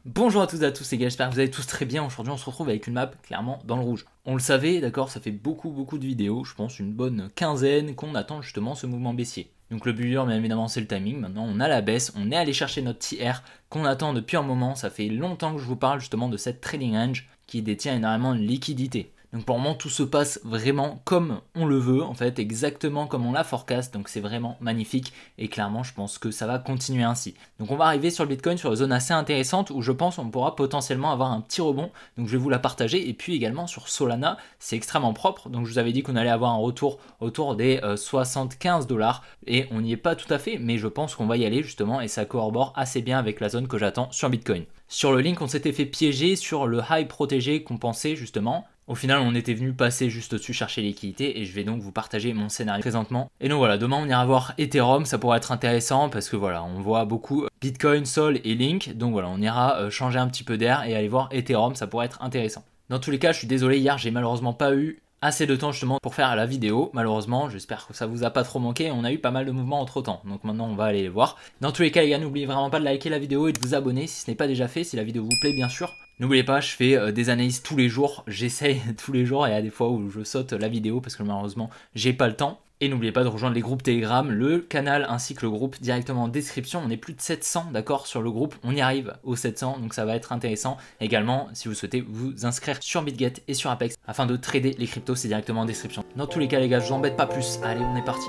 Bonjour à toutes et à tous les gars, j'espère que vous allez tous très bien. Aujourd'hui on se retrouve avec une map clairement dans le rouge. On le savait, d'accord, ça fait beaucoup de vidéos, je pense une bonne quinzaine, qu'on attend justement ce mouvement baissier. Donc le but dur bien évidemment c'est le timing, maintenant on a la baisse, on est allé chercher notre TR qu'on attend depuis un moment, ça fait longtemps que je vous parle justement de cette trading range qui détient énormément de liquidité. Donc pour le moment tout se passe vraiment comme on le veut, en fait exactement comme on la forecast, donc c'est vraiment magnifique et clairement je pense que ça va continuer ainsi. Donc on va arriver sur le Bitcoin sur une zone assez intéressante où je pense on pourra potentiellement avoir un petit rebond, donc je vais vous la partager. Et puis également sur Solana c'est extrêmement propre, donc je vous avais dit qu'on allait avoir un retour autour des 75 $ et on n'y est pas tout à fait, mais je pense qu'on va y aller justement et ça corrobore assez bien avec la zone que j'attends sur Bitcoin. Sur le link on s'était fait piéger sur le high protégé qu'on pensait justement. Au final, on était venu passer juste au-dessus chercher l'équité et je vais donc vous partager mon scénario présentement. Et donc voilà, demain on ira voir Ethereum, ça pourrait être intéressant parce que voilà, on voit beaucoup Bitcoin, Sol et Link. Donc voilà, on ira changer un petit peu d'air et aller voir Ethereum, ça pourrait être intéressant. Dans tous les cas, je suis désolé, hier j'ai malheureusement pas eu assez de temps justement pour faire la vidéo, malheureusement. J'espère que ça vous a pas trop manqué, on a eu pas mal de mouvements entre temps, donc maintenant on va aller les voir. Dans tous les cas les gars, n'oubliez vraiment pas de liker la vidéo et de vous abonner si ce n'est pas déjà fait, si la vidéo vous plaît bien sûr. N'oubliez pas, je fais des analyses tous les jours, j'essaye tous les jours et il y a des fois où je saute la vidéo parce que malheureusement j'ai pas le temps. Et n'oubliez pas de rejoindre les groupes Telegram, le canal ainsi que le groupe directement en description. On est plus de 700 d'accord sur le groupe, on y arrive aux 700 donc ça va être intéressant. Également si vous souhaitez vous inscrire sur BitGet et sur Apex afin de trader les cryptos, c'est directement en description. Dans tous les cas les gars, je vous embête pas plus, allez on est parti.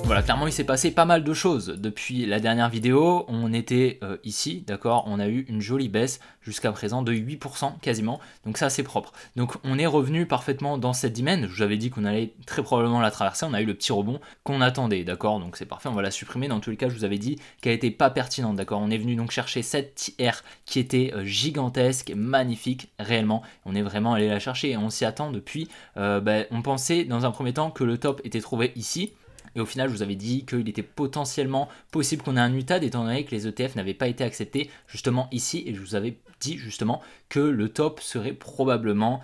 Voilà, clairement il s'est passé pas mal de choses depuis la dernière vidéo. On était ici, d'accord, on a eu une jolie baisse jusqu'à présent de 8% quasiment, donc ça c'est propre. Donc on est revenu parfaitement dans cette dimension, je vous avais dit qu'on allait très probablement la traverser, on a eu le petit rebond qu'on attendait, d'accord, donc c'est parfait, on va la supprimer. Dans tous les cas je vous avais dit qu'elle était pas pertinente, d'accord, on est venu donc chercher cette TR qui était gigantesque, magnifique, réellement, on est vraiment allé la chercher et on s'y attend depuis, on pensait dans un premier temps que le top était trouvé ici. Et au final, je vous avais dit qu'il était potentiellement possible qu'on ait un UTAD étant donné que les ETF n'avaient pas été acceptés justement ici. Et je vous avais dit justement que le top serait probablement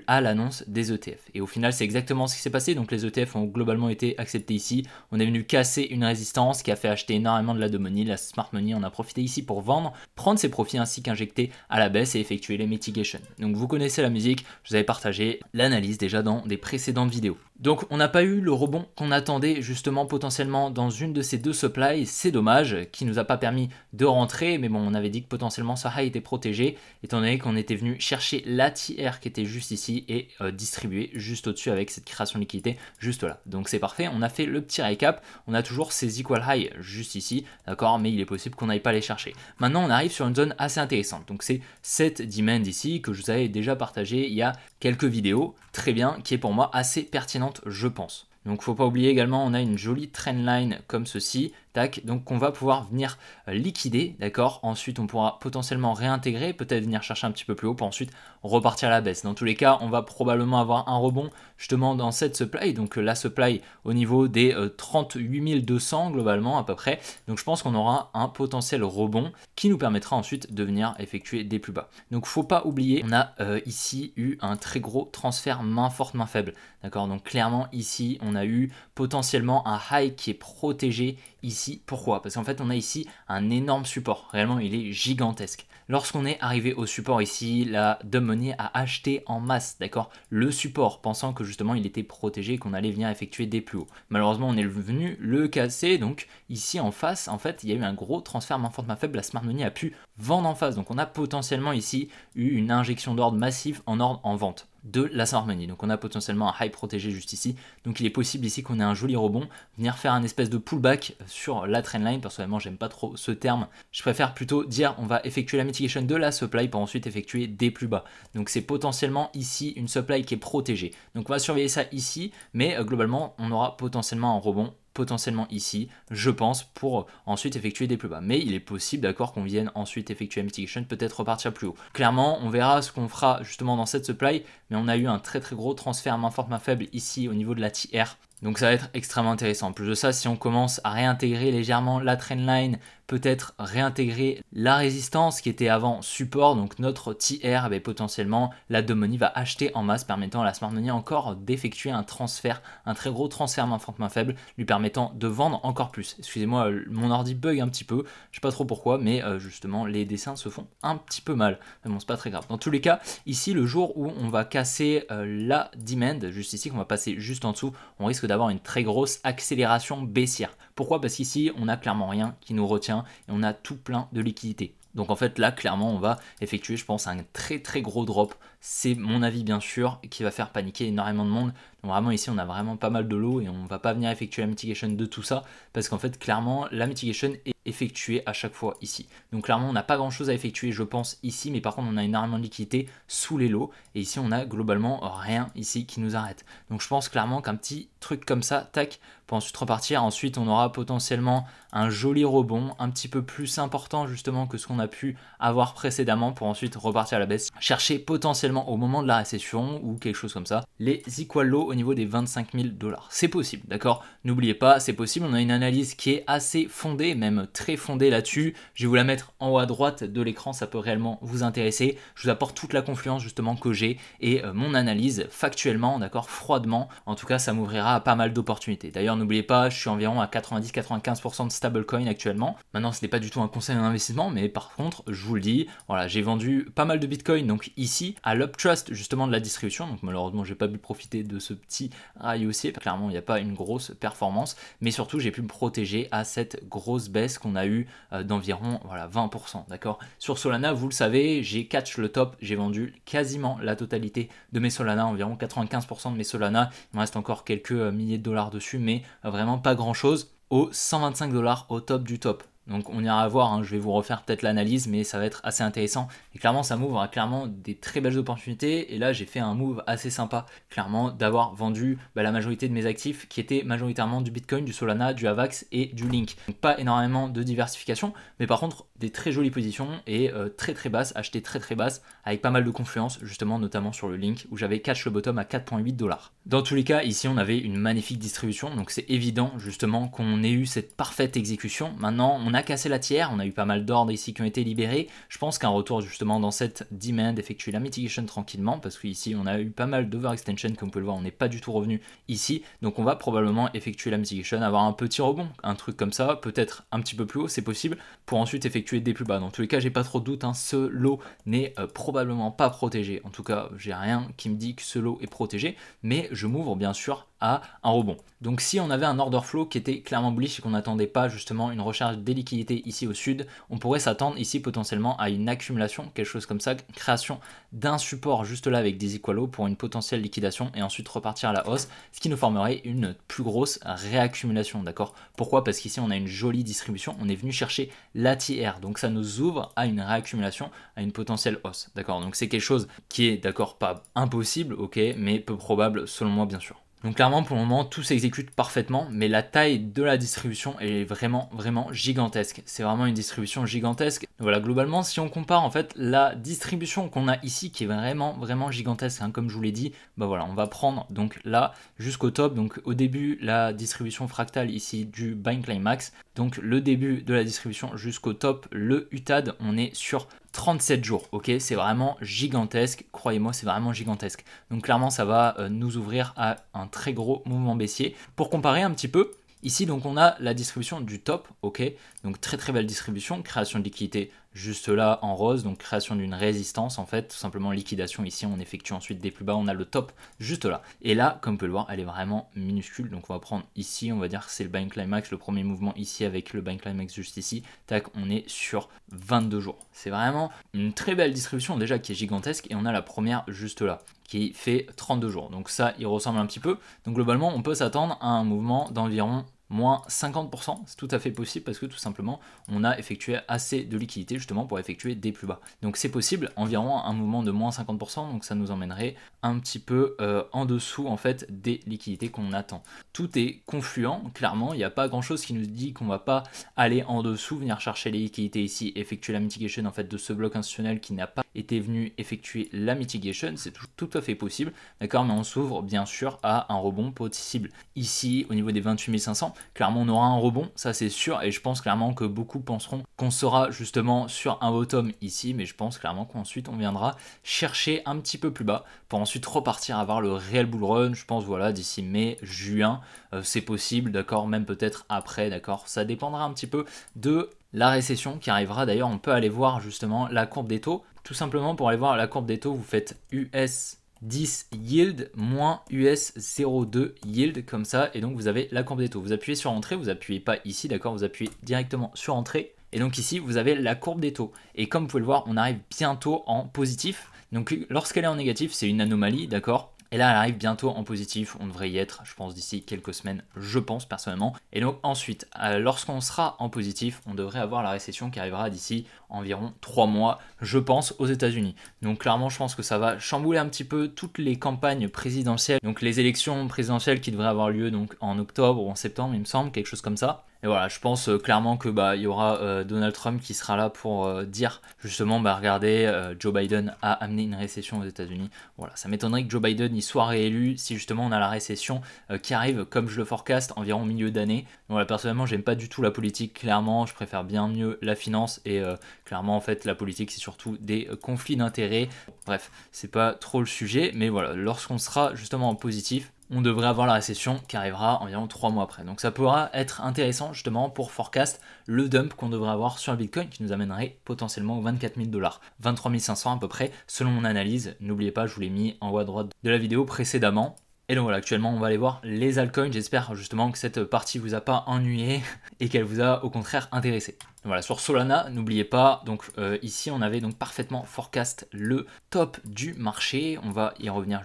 à l'annonce des ETF. Et au final, c'est exactement ce qui s'est passé. Donc les ETF ont globalement été acceptés ici. On est venu casser une résistance qui a fait acheter énormément de la money, la smart money. On a profité ici pour vendre, prendre ses profits ainsi qu'injecter à la baisse et effectuer les mitigations. Donc vous connaissez la musique, je vous avais partagé l'analyse déjà dans des précédentes vidéos. Donc on n'a pas eu le rebond qu'on attendait justement potentiellement dans une de ces deux supplies, c'est dommage, qui nous a pas permis de rentrer, mais bon on avait dit que potentiellement ça high était protégé, étant donné qu'on était venu chercher la TR qui était juste ici et distribuer juste au-dessus avec cette création de liquidité juste là. Donc c'est parfait, on a fait le petit récap, on a toujours ces equal high juste ici, d'accord, mais il est possible qu'on n'aille pas les chercher. Maintenant on arrive sur une zone assez intéressante, donc c'est cette demand ici que je vous avais déjà partagé il y a quelques vidéos, très bien, qui est pour moi assez pertinente je pense. Donc faut pas oublier également, on a une jolie trendline comme ceci, tac, donc qu'on va pouvoir venir liquider, d'accord. Ensuite on pourra potentiellement réintégrer, peut-être venir chercher un petit peu plus haut pour ensuite repartir à la baisse. Dans tous les cas, on va probablement avoir un rebond justement dans cette supply, donc la supply au niveau des 38 200 globalement à peu près. Donc je pense qu'on aura un potentiel rebond qui nous permettra ensuite de venir effectuer des plus bas. Donc faut pas oublier, on a ici eu un très gros transfert main forte, main faible, d'accord. Donc clairement ici on a eu potentiellement un high qui est protégé ici. Pourquoi? Parce qu'en fait on a ici un énorme support, réellement il est gigantesque. Lorsqu'on est arrivé au support ici, la dumb money a acheté en masse, d'accord, le support, pensant que justement il était protégé et qu'on allait venir effectuer des plus hauts. Malheureusement on est venu le casser, donc ici en face en fait il y a eu un gros transfert main forte main faible, la smart money a pu vendre en face, donc on a potentiellement ici eu une injection d'ordre massive en ordre en vente de la smart money. Donc on a potentiellement un high protégé juste ici, donc il est possible ici qu'on ait un joli rebond, venir faire un espèce de pullback sur la trendline. Personnellement j'aime pas trop ce terme, je préfère plutôt dire on va effectuer la mitigation de la supply pour ensuite effectuer des plus bas. Donc c'est potentiellement ici une supply qui est protégée, donc on va surveiller ça ici, mais globalement on aura potentiellement un rebond potentiellement ici, je pense, pour ensuite effectuer des plus bas. Mais il est possible, d'accord, qu'on vienne ensuite effectuer la mitigation, peut-être repartir plus haut. Clairement, on verra ce qu'on fera justement dans cette supply, mais on a eu un très gros transfert main forte, main faible ici au niveau de la TR. Donc ça va être extrêmement intéressant. En plus de ça, si on commence à réintégrer légèrement la trendline, peut-être réintégrer la résistance qui était avant support, donc notre TR, potentiellement la Dumb Money va acheter en masse, permettant à la Smart Money encore d'effectuer un transfert, un très gros transfert main forte main faible, lui permettant de vendre encore plus. Excusez-moi, mon ordi bug un petit peu, je sais pas trop pourquoi, mais justement les dessins se font un petit peu mal. Mais bon, c'est pas très grave. Dans tous les cas, ici le jour où on va casser la demand, juste ici, qu'on va passer juste en dessous, on risque d'avoir une très grosse accélération baissière. Pourquoi? Parce qu'ici on n'a clairement rien qui nous retient et on a tout plein de liquidités. Donc en fait là clairement on va effectuer je pense un très très gros drop, c'est mon avis bien sûr, qui va faire paniquer énormément de monde. Donc vraiment ici on a vraiment pas mal de lot et on va pas venir effectuer la mitigation de tout ça parce qu'en fait clairement la mitigation est effectuée à chaque fois ici. Donc clairement on n'a pas grand chose à effectuer je pense ici, mais par contre on a énormément de liquidités sous les lots et ici on a globalement rien ici qui nous arrête. Donc je pense clairement qu'un petit truc comme ça, tac, pour ensuite repartir. Ensuite on aura potentiellement un joli rebond un petit peu plus important justement que ce qu'on a pu avoir précédemment pour ensuite repartir à la baisse. Chercher potentiellement au moment de la récession ou quelque chose comme ça les equal lows au niveau des 25 000 $. C'est possible, d'accord? N'oubliez pas, c'est possible. On a une analyse qui est assez fondée, même très fondée là-dessus. Je vais vous la mettre en haut à droite de l'écran, ça peut réellement vous intéresser. Je vous apporte toute la confluence justement que j'ai et mon analyse factuellement, d'accord, froidement. En tout cas, ça m'ouvrira à pas mal d'opportunités. D'ailleurs, n'oubliez pas, je suis environ à 90-95% de stablecoin actuellement. Maintenant, ce n'est pas du tout un conseil d'investissement, mais par contre, je vous le dis, voilà, j'ai vendu pas mal de Bitcoin, donc ici, à l'uptrust justement de la distribution. Donc malheureusement, j'ai pas pu profiter de ce petit rail haussier. Clairement, il n'y a pas une grosse performance, mais surtout, j'ai pu me protéger à cette grosse baisse qu'on a eu d'environ voilà, 20%. D'accord. Sur Solana, vous le savez, j'ai catch le top, j'ai vendu quasiment la totalité de mes Solana, environ 95% de mes Solana. Il me reste encore quelques milliers de dollars dessus, mais vraiment pas grand chose. Aux 125 $ au top du top. Donc on ira voir, hein, je vais vous refaire peut-être l'analyse, mais ça va être assez intéressant. Et clairement, ça m'ouvre à clairement des très belles opportunités. Et là, j'ai fait un move assez sympa, clairement, d'avoir vendu la majorité de mes actifs qui étaient majoritairement du Bitcoin, du Solana, du Avax et du Link. Donc pas énormément de diversification, mais par contre, des très jolies positions et très très basses, achetées très très basses, avec pas mal de confluence, justement, notamment sur le Link, où j'avais catch le bottom à 4,8 $. Dans tous les cas, ici, on avait une magnifique distribution, donc c'est évident, justement, qu'on ait eu cette parfaite exécution. Maintenant, on a cassé la tiers, on a eu pas mal d'ordres ici qui ont été libérés. Je pense qu'un retour justement dans cette demand, effectuer la mitigation tranquillement, parce qu'ici on a eu pas mal d'overextension, comme vous pouvez le voir, on n'est pas du tout revenu ici, donc on va probablement effectuer la mitigation, avoir un petit rebond, un truc comme ça, peut-être un petit peu plus haut, c'est possible, pour ensuite effectuer des plus bas. Dans tous les cas, j'ai pas trop de doute, hein, ce lot n'est probablement pas protégé, en tout cas j'ai rien qui me dit que ce lot est protégé, mais je m'ouvre bien sûr à un rebond. Donc si on avait un order flow qui était clairement bullish et qu'on n'attendait pas justement une recharge des liquidités ici au sud, on pourrait s'attendre ici potentiellement à une accumulation, quelque chose comme ça, création d'un support juste là avec des equal lows pour une potentielle liquidation et ensuite repartir à la hausse, ce qui nous formerait une plus grosse réaccumulation, d'accord? Pourquoi? Parce qu'ici on a une jolie distribution, on est venu chercher l'ATR, donc ça nous ouvre à une réaccumulation, à une potentielle hausse, d'accord? Donc c'est quelque chose qui est, d'accord, pas impossible, ok, mais peu probable selon moi bien sûr. Donc clairement pour le moment tout s'exécute parfaitement, mais la taille de la distribution est vraiment gigantesque. C'est vraiment une distribution gigantesque. Donc voilà, globalement si on compare en fait la distribution qu'on a ici qui est vraiment gigantesque, hein, comme je vous l'ai dit, voilà, on va prendre donc là jusqu'au top. Donc au début la distribution fractale ici du Bind Climax, donc le début de la distribution jusqu'au top, le UTAD, on est sur 37 jours, ok, c'est vraiment gigantesque, croyez-moi, c'est vraiment gigantesque. Donc clairement, ça va nous ouvrir à un très gros mouvement baissier. Pour comparer un petit peu, ici, donc on a la distribution du top, ok, donc très belle distribution, création de liquidité juste là en rose, donc création d'une résistance en fait, tout simplement liquidation ici, on effectue ensuite des plus bas, on a le top juste là. Et là, comme vous pouvez le voir, elle est vraiment minuscule, donc on va prendre ici, on va dire que c'est le Bind Climax, le premier mouvement ici avec le Bind Climax juste ici, tac, on est sur 22 jours. C'est vraiment une très belle distribution déjà qui est gigantesque et on a la première juste là qui fait 32 jours. Donc ça, il ressemble un petit peu. Donc globalement, on peut s'attendre à un mouvement d'environ moins 50%, c'est tout à fait possible parce que tout simplement on a effectué assez de liquidité justement pour effectuer des plus bas. Donc c'est possible, environ un mouvement de moins 50%, donc ça nous emmènerait un petit peu en dessous en fait des liquidités qu'on attend. Tout est confluent, clairement, il n'y a pas grand chose qui nous dit qu'on va pas aller en dessous, venir chercher les liquidités ici, effectuer la mitigation en fait de ce bloc institutionnel qui n'a pas été venu effectuer la mitigation, c'est tout à fait possible, d'accord, mais on s'ouvre bien sûr à un rebond possible. Ici, au niveau des 28 500, clairement on aura un rebond, ça c'est sûr, et je pense clairement que beaucoup penseront qu'on sera justement sur un bottom ici, mais je pense clairement qu'ensuite on viendra chercher un petit peu plus bas pour ensuite repartir avoir le réel bull run, je pense voilà d'ici mai, juin, c'est possible, d'accord, même peut-être après, d'accord, ça dépendra un petit peu de la récession qui arrivera. D'ailleurs on peut aller voir justement la courbe des taux, tout simplement pour aller voir la courbe des taux, vous faites US 10 yield moins US 0,2 yield comme ça, et donc vous avez la courbe des taux. Vous appuyez sur entrée, vous appuyez pas ici, d'accord, vous appuyez directement sur entrée, et donc ici vous avez la courbe des taux. Et comme vous pouvez le voir, on arrive bientôt en positif. Donc lorsqu'elle est en négatif, c'est une anomalie, d'accord. Et là, elle arrive bientôt en positif, on devrait y être, je pense, d'ici quelques semaines, je pense personnellement. Et donc ensuite, lorsqu'on sera en positif, on devrait avoir la récession qui arrivera d'ici environ 3 mois, je pense, aux États-Unis. Donc clairement, je pense que ça va chambouler un petit peu toutes les campagnes présidentielles, donc les élections présidentielles qui devraient avoir lieu donc en octobre ou en septembre, il me semble, quelque chose comme ça. Et voilà, je pense clairement que il y aura Donald Trump qui sera là pour dire justement, regardez, Joe Biden a amené une récession aux États-Unis. Voilà, ça m'étonnerait que Joe Biden y soit réélu si justement on a la récession qui arrive comme je le forecast environ au milieu d'année. Voilà, personnellement, j'aime pas du tout la politique, clairement, je préfère bien mieux la finance et clairement en fait la politique c'est surtout des conflits d'intérêts. Bref, c'est pas trop le sujet, mais voilà, lorsqu'on sera justement en positif, on devrait avoir la récession qui arrivera environ 3 mois après. Donc ça pourra être intéressant justement pour forecast le dump qu'on devrait avoir sur le Bitcoin qui nous amènerait potentiellement aux 24 000 $, 23 500 à peu près selon mon analyse. N'oubliez pas, je vous l'ai mis en haut à droite de la vidéo précédemment. Et donc voilà, actuellement on va aller voir les altcoins, j'espère justement que cette partie vous a pas ennuyé et qu'elle vous a au contraire intéressé. Voilà, sur Solana, n'oubliez pas, donc ici on avait donc parfaitement forecast le top du marché, on va y revenir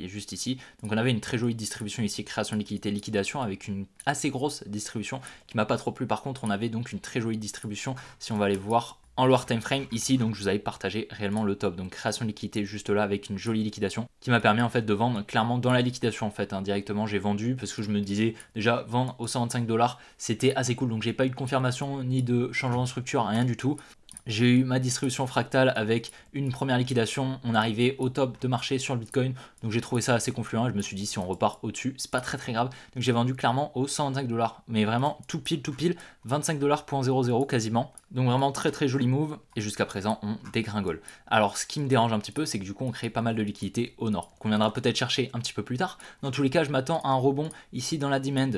juste ici. Donc on avait une très jolie distribution ici, création de liquidité, liquidation, avec une assez grosse distribution qui m'a pas trop plu. Par contre on avait donc une très jolie distribution, si on va aller voir en lower time frame ici, donc je vous avais partagé réellement le top, donc création de liquidité juste là avec une jolie liquidation qui m'a permis en fait de vendre clairement dans la liquidation en fait, directement j'ai vendu parce que je me disais déjà vendre aux 125 $ c'était assez cool, donc j'ai pas eu de confirmation ni de changement de structure, rien du tout. J'ai eu ma distribution fractale avec une première liquidation, on arrivait au top de marché sur le Bitcoin, donc j'ai trouvé ça assez confluent et je me suis dit si on repart au-dessus, c'est pas très grave. Donc j'ai vendu clairement aux 125 $, mais vraiment tout pile, 25 $.00 quasiment. Donc vraiment très joli move et jusqu'à présent on dégringole. Alors ce qui me dérange un petit peu c'est que du coup on crée pas mal de liquidités au nord, qu'on viendra peut-être chercher un petit peu plus tard. Dans tous les cas je m'attends à un rebond ici dans la demand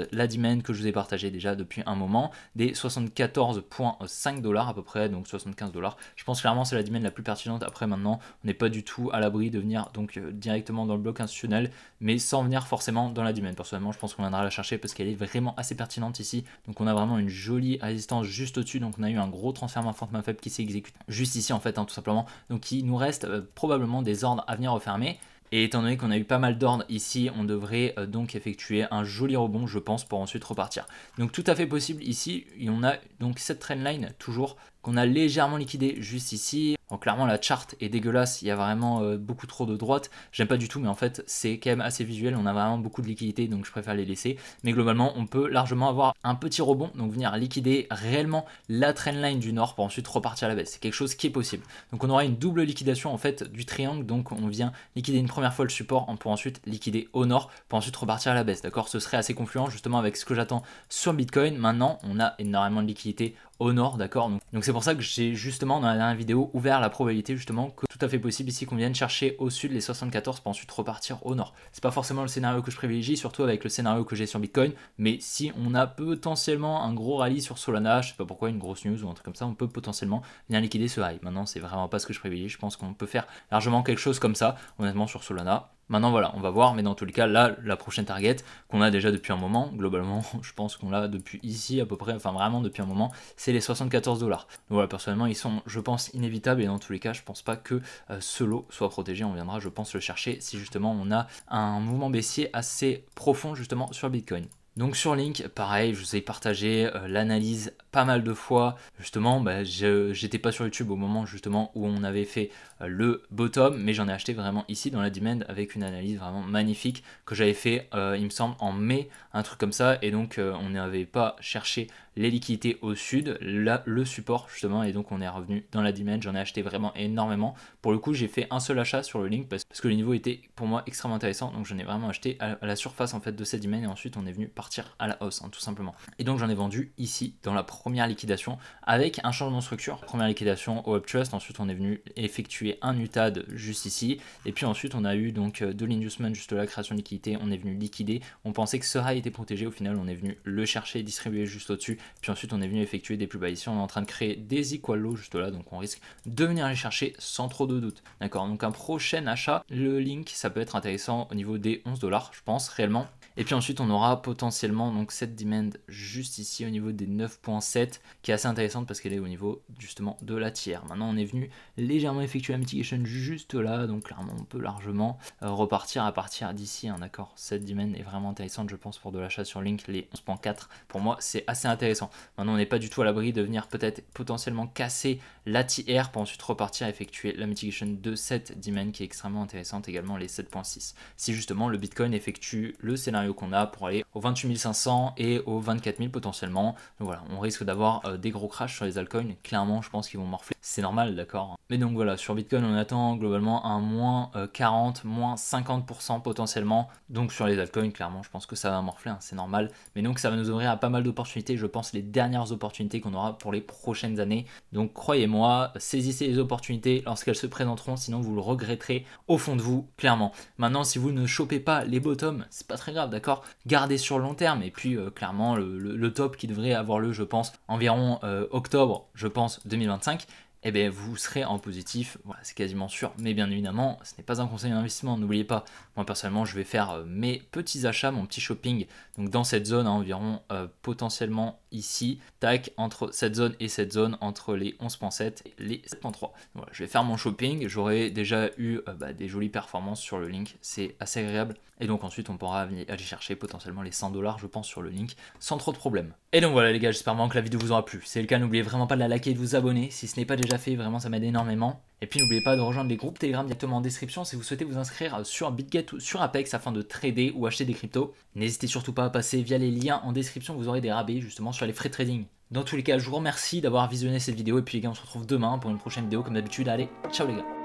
que je vous ai partagé déjà depuis un moment, des 74,5 $ à peu près, donc 75 $. Je pense clairement c'est la demand la plus pertinente. Après maintenant on n'est pas du tout à l'abri de venir donc directement dans le bloc institutionnel, mais sans venir forcément dans la demand. Personnellement je pense qu'on viendra la chercher parce qu'elle est vraiment assez pertinente ici. Donc on a vraiment une jolie résistance juste au-dessus, donc on a eu un gros transfert main forte main faible qui s'exécute juste ici en fait, tout simplement. Donc il nous reste probablement des ordres à venir refermer. Et étant donné qu'on a eu pas mal d'ordres ici, on devrait donc effectuer un joli rebond, je pense, pour ensuite repartir. Donc tout à fait possible ici, et on a donc cette trendline toujours qu'on a légèrement liquidé juste ici. Donc clairement la charte est dégueulasse, il y a vraiment beaucoup trop de droite, j'aime pas du tout mais en fait c'est quand même assez visuel, on a vraiment beaucoup de liquidité donc je préfère les laisser. Mais globalement on peut largement avoir un petit rebond, donc venir liquider réellement la trendline du nord pour ensuite repartir à la baisse, c'est quelque chose qui est possible. Donc on aura une double liquidation en fait du triangle, donc on vient liquider une première fois le support pour ensuite liquider au nord pour ensuite repartir à la baisse, d'accord. Ce serait assez confluent justement avec ce que j'attends sur Bitcoin. Maintenant on a énormément de liquidité au nord, d'accord, donc c'est pour ça que j'ai justement dans la dernière vidéo ouvert la probabilité justement que tout à fait possible ici qu'on vienne chercher au sud les 74 pour ensuite repartir au nord. C'est pas forcément le scénario que je privilégie, surtout avec le scénario que j'ai sur Bitcoin, mais si on a potentiellement un gros rallye sur Solana, je sais pas pourquoi, une grosse news ou un truc comme ça, on peut potentiellement venir liquider ce high. Maintenant c'est vraiment pas ce que je privilégie, je pense qu'on peut faire largement quelque chose comme ça honnêtement sur Solana. Maintenant voilà, on va voir, mais dans tous les cas, là, la prochaine target qu'on a déjà depuis un moment, globalement, je pense qu'on l'a depuis ici à peu près, enfin vraiment depuis un moment, c'est les 74 $. Donc voilà, personnellement, ils sont, je pense, inévitables, et dans tous les cas, je pense pas que ce lot soit protégé, on viendra, je pense, le chercher si justement on a un mouvement baissier assez profond justement sur Bitcoin. Donc sur Link, pareil, je vous ai partagé l'analyse pas mal de fois. Justement, j'étais pas sur YouTube au moment justement où on avait fait le bottom, mais j'en ai acheté vraiment ici dans la demand avec une analyse vraiment magnifique que j'avais fait, il me semble, en mai, un truc comme ça. Et donc on n'avait pas cherché les liquidités au sud, là, le support justement, et donc on est revenu dans la demand. J'en ai acheté vraiment énormément. Pour le coup, j'ai fait un seul achat sur le Link parce que le niveau était pour moi extrêmement intéressant, donc j'en ai vraiment acheté à la surface en fait de cette demand, et ensuite on est venu partir à la hausse, hein, tout simplement. Et donc j'en ai vendu ici dans la première liquidation avec un changement de structure. Première liquidation au Uptrust, ensuite on est venu effectuer un UTAD juste ici, et puis ensuite on a eu donc de l'inducement juste là, création de liquidité, on est venu liquider. On pensait que ce high était protégé, au final on est venu le chercher, distribuer juste au-dessus, puis ensuite on est venu effectuer des plus bas. Ici on est en train de créer des equal lows juste là, donc on risque de venir les chercher sans trop de doute. D'accord, donc un prochain achat, le Link, ça peut être intéressant au niveau des 11 $, je pense réellement. Et puis ensuite on aura potentiellement donc cette demand juste ici au niveau des 9.7 qui est assez intéressante parce qu'elle est au niveau justement de la tiers. Maintenant on est venu légèrement effectuer la mitigation juste là, donc clairement on peut largement repartir à partir d'ici, hein, d'accord. Cette demand est vraiment intéressante je pense pour de l'achat sur Link, les 11.4 pour moi c'est assez intéressant. Maintenant on n'est pas du tout à l'abri de venir peut-être potentiellement casser la tiers pour ensuite repartir à effectuer la mitigation de cette demand qui est extrêmement intéressante, également les 7.6. Si justement le Bitcoin effectue le scénario qu'on a pour aller aux 28 500 et aux 24 000 potentiellement. Donc voilà, on risque d'avoir des gros crashs sur les altcoins. Clairement, je pense qu'ils vont morfler. C'est normal, d'accord. Mais donc voilà, sur Bitcoin, on attend globalement un moins 40, moins 50% potentiellement. Donc sur les altcoins, clairement, je pense que ça va morfler, hein, c'est normal. Mais donc ça va nous ouvrir à pas mal d'opportunités. Je pense les dernières opportunités qu'on aura pour les prochaines années. Donc croyez-moi, saisissez les opportunités lorsqu'elles se présenteront, sinon vous le regretterez au fond de vous, clairement. Maintenant, si vous ne chopez pas les bottoms, c'est pas très grave, d'accord. Gardez sur le long terme. Et puis clairement, le top qui devrait avoir lieu, je pense, environ octobre, je pense, 2025. Eh bien vous serez en positif, voilà, c'est quasiment sûr, mais bien évidemment ce n'est pas un conseil d'investissement, n'oubliez pas, moi personnellement je vais faire mes petits achats, mon petit shopping, donc dans cette zone, hein, environ potentiellement ici, tac, entre cette zone et cette zone, entre les 11.7 et les 7.3. Voilà, je vais faire mon shopping, j'aurai déjà eu des jolies performances sur le Link, c'est assez agréable, et donc ensuite on pourra aller chercher potentiellement les 100 $ je pense sur le Link, sans trop de problème. Et donc voilà les gars, j'espère vraiment que la vidéo vous aura plu, si c'est le cas n'oubliez vraiment pas de la liker et de vous abonner, si ce n'est pas déjà fait, vraiment ça m'aide énormément. Et puis n'oubliez pas de rejoindre les groupes Telegram directement en description si vous souhaitez vous inscrire sur BitGet ou sur Apex afin de trader ou acheter des cryptos. N'hésitez surtout pas à passer via les liens en description, vous aurez des rabais justement sur les frais de trading. Dans tous les cas, je vous remercie d'avoir visionné cette vidéo et puis les gars, on se retrouve demain pour une prochaine vidéo comme d'habitude. Allez, ciao les gars.